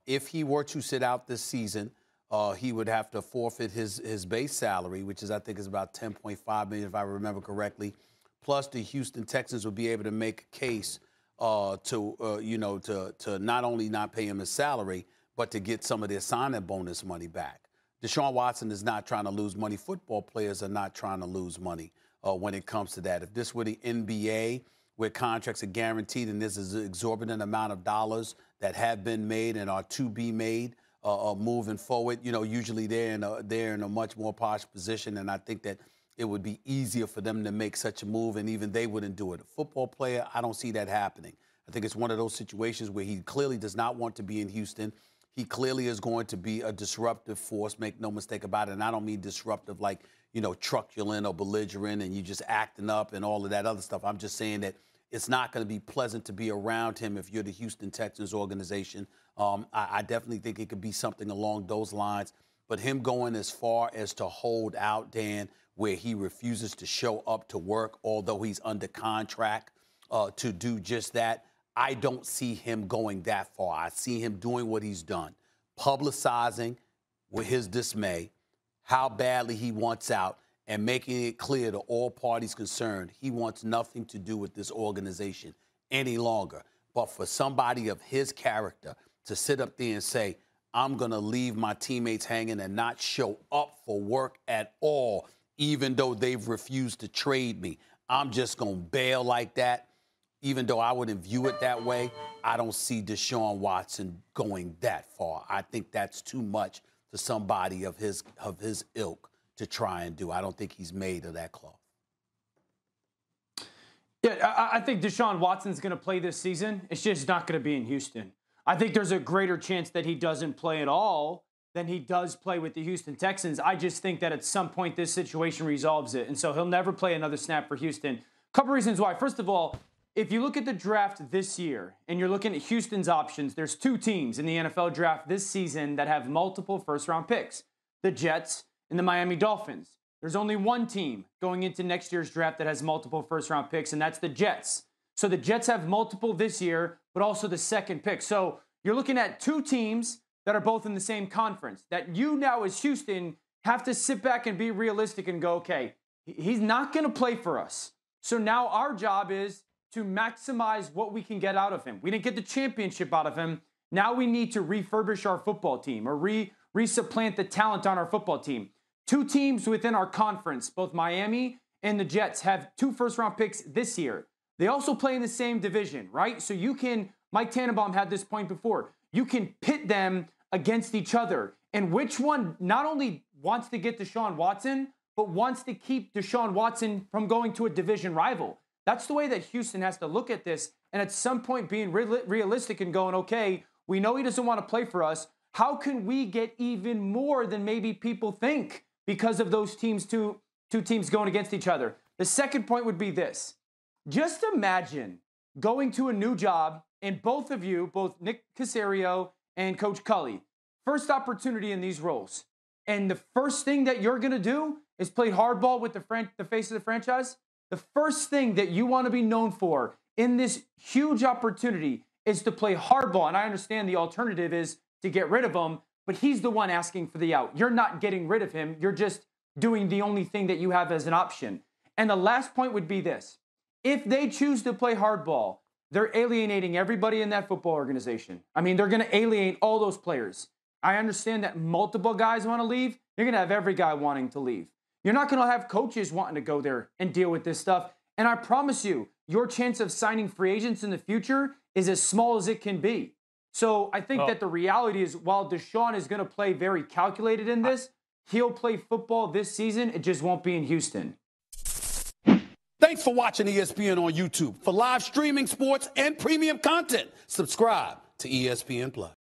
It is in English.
If he were to sit out this season, he would have to forfeit his base salary, which is, I think, is about $10.5 million, if I remember correctly. Plus, the Houston Texans would be able to make a case to not only not pay him his salary, but to get some of their signing bonus money back. Deshaun Watson is not trying to lose money. Football players are not trying to lose money when it comes to that. If this were the NBA, where contracts are guaranteed and there's an exorbitant amount of dollars that have been made and are to be made moving forward, usually they're in a much more posh position, and I think that it would be easier for them to make such a move, and even they wouldn't do it. A football player, I don't see that happening. I think it's one of those situations where he clearly does not want to be in Houston. He clearly is going to be a disruptive force, make no mistake about it. And I don't mean disruptive like, truculent or belligerent and you just acting up and all of that other stuff. I'm just saying that it's not going to be pleasant to be around him if you're the Houston Texans organization. I definitely think it could be something along those lines. But him going as far as to hold out, Dan, where he refuses to show up to work, although he's under contract to do just that, I don't see him going that far. I see him doing what he's done, publicizing with his dismay how badly he wants out and making it clear to all parties concerned he wants nothing to do with this organization any longer. But for somebody of his character to sit up there and say, I'm going to leave my teammates hanging and not show up for work at all, even though they've refused to trade me, I'm just going to bail like that. Even though I wouldn't view it that way, I don't see Deshaun Watson going that far. I think that's too much for somebody of his ilk to try and do. I don't think he's made of that cloth. Yeah, I think Deshaun Watson's going to play this season. It's just not going to be in Houston. I think there's a greater chance that he doesn't play at all than he does play with the Houston Texans. I just think that at some point this situation resolves it. And so he'll never play another snap for Houston. A couple reasons why. First of all, if you look at the draft this year and you're looking at Houston's options, there's two teams in the NFL draft this season that have multiple first-round picks, the Jets and the Miami Dolphins. There's only one team going into next year's draft that has multiple first-round picks, and that's the Jets. So the Jets have multiple this year, but also the second pick. So you're looking at two teams that are both in the same conference, that you now as Houston have to sit back and be realistic and go, okay, he's not going to play for us. So now our job is to maximize what we can get out of him. We didn't get the championship out of him. Now we need to refurbish our football team or resupplant the talent on our football team. Two teams within our conference, both Miami and the Jets, have 2 first-round picks this year. They also play in the same division, right? So you can, Mike Tannenbaum had this point before, you can pit them against each other. And which one not only wants to get Deshaun Watson, but wants to keep Deshaun Watson from going to a division rival. That's the way that Houston has to look at this. And at some point being realistic and going, okay, we know he doesn't want to play for us. How can we get even more than maybe people think because of those teams, two teams going against each other? The second point would be this. Just imagine going to a new job and both of you, both Nick Caserio and Coach Culley, first opportunity in these roles. And the first thing that you're going to do is play hardball with the face of the franchise. The first thing that you want to be known for in this huge opportunity is to play hardball. And I understand the alternative is to get rid of him, but he's the one asking for the out. You're not getting rid of him. You're just doing the only thing that you have as an option. And the last point would be this. If they choose to play hardball, they're alienating everybody in that football organization. I mean, they're going to alienate all those players. I understand that multiple guys want to leave. You're going to have every guy wanting to leave. You're not going to have coaches wanting to go there and deal with this stuff. And I promise you, your chance of signing free agents in the future is as small as it can be. So I think that the reality is, while Deshaun is going to play very calculated in this, he'll play football this season. It just won't be in Houston. Thanks for watching ESPN on YouTube. For live streaming, sports, and premium content, subscribe to ESPN Plus.